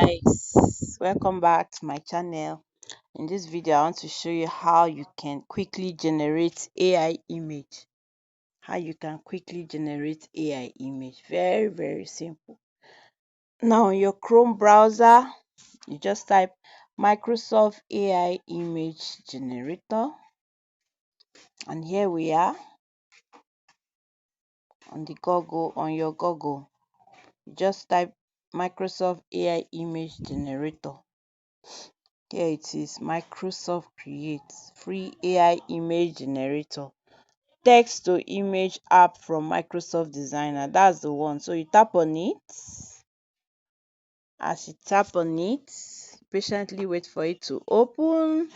Guys, welcome back to my channel. In this video I want to show you how you can quickly generate AI image. Very simple. Now on your Chrome browser, you just type Microsoft AI image generator, and here we are on your Google. You just type Microsoft AI image generator. Here it is, Microsoft Create free AI image generator. Text to image app from Microsoft Designer. That's the one. So you tap on it. As you tap on it, patiently wait for it to open.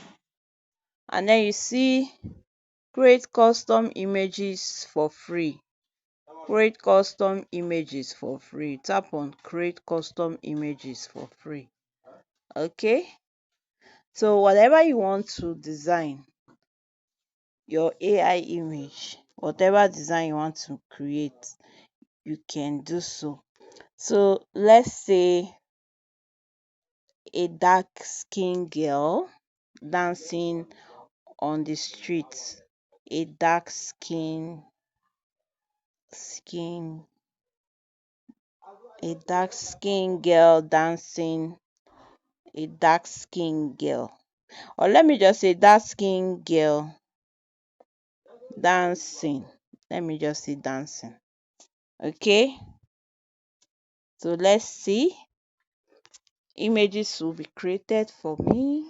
And then you see create custom images for free. Create custom images for free. Tap on create custom images for free. Okay. So whatever you want to design, your AI image, whatever design you want to create, you can do so. So let's say a dark skin girl dancing on the street. A dark skin a dark skin girl dancing. A dark skin girl, or let me just say dark skin girl dancing. Let me just say dancing. Okay, so let's see. Images will be created for me.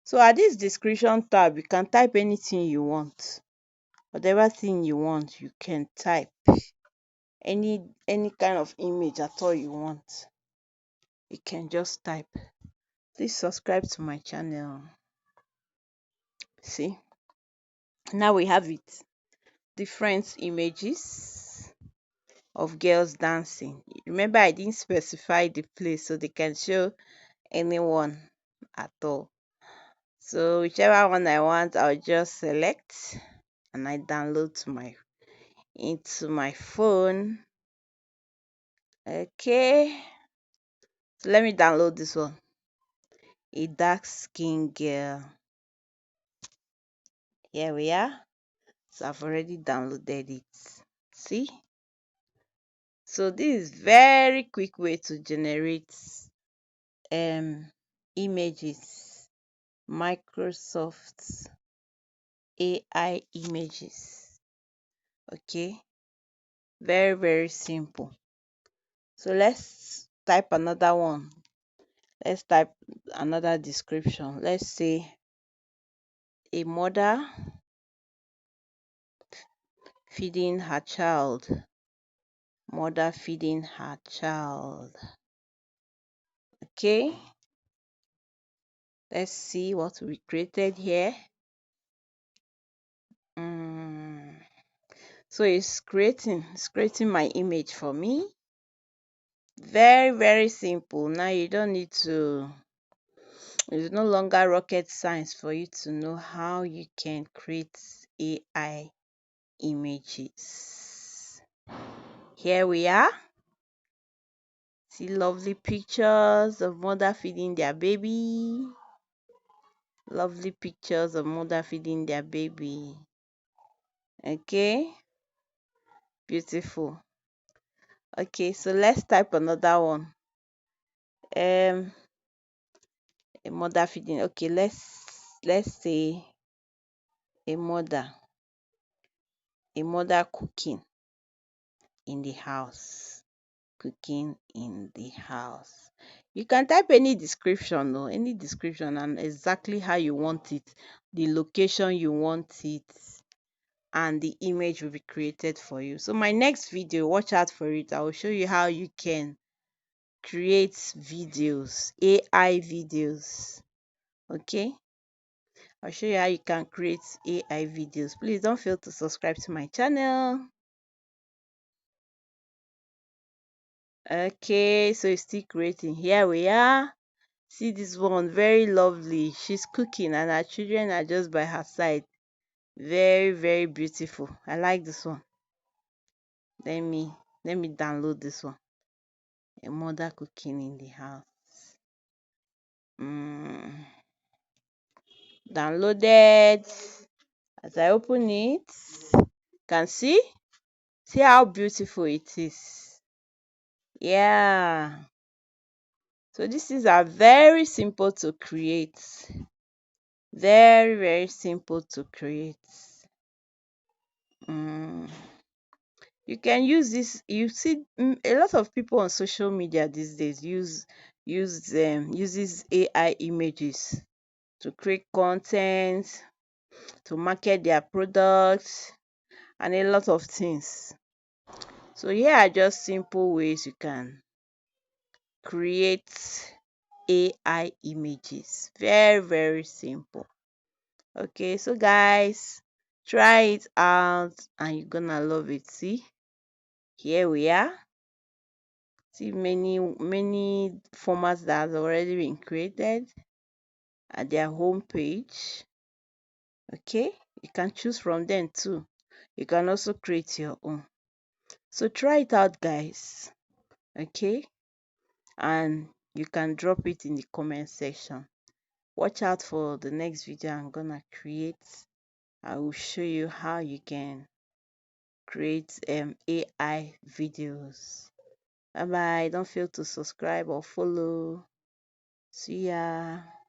So at this description tab, you can type anything you want. Whatever thing you want, you can type. Any kind of image at all you want, you can just type. Please subscribe to my channel. See, now we have it. Different images of girls dancing. Remember, I didn't specify the place, so they can show anyone at all. So whichever one I want, I'll just select and I download into my phone. Okay, so let me download this one. A dark skin girl. Here we are. So I've already downloaded it. See? So this is very quick way to generate images. Microsoft AI images. Okay, very simple. So let's type another one. Let's type another description. Let's say a mother feeding her child. Mother feeding her child. Okay, let's see what we created here. So it's creating my image for me. Very simple. Now you don't need to, it's no longer rocket science for you to know how you can create AI images. Here we are. See lovely pictures of mother feeding their baby. Lovely pictures of mother feeding their baby. Okay, beautiful. Okay, so let's type another one. A mother feeding. Okay, let's say a mother cooking in the house. Cooking in the house. You can type any description or any description and exactly how you want it, the location you want it, and the image will be created for you. So my next video, watch out for it. I will show you how you can create videos, AI videos. Okay, I'll show you how you can create AI videos. Please don't fail to subscribe to my channel. Okay, so it's still creating. Here we are. See this one, very lovely. She's cooking and her children are just by her side. Very beautiful. I like this one. Let me download this one. A mother cooking in the house. um downloaded. As I open it, you can see how beautiful it is. Yeah. So these things are very simple to create. Very, very simple to create. um you can use this. You see, a lot of people on social media these days uses AI images to create content, to market their products, and a lot of things. So here are just simple ways you can create AI images. Very, very simple. Okay, so guys, try it out and you're gonna love it. See, here we are. See, many formats that has already been created at their home page. Okay, you can choose from them too. You can also create your own. So try it out, guys. Okay, and you can drop it in the comment section. Watch out for the next video I'm gonna create. I will show you how you can create AI videos. Bye bye. Don't fail to subscribe or follow. See ya.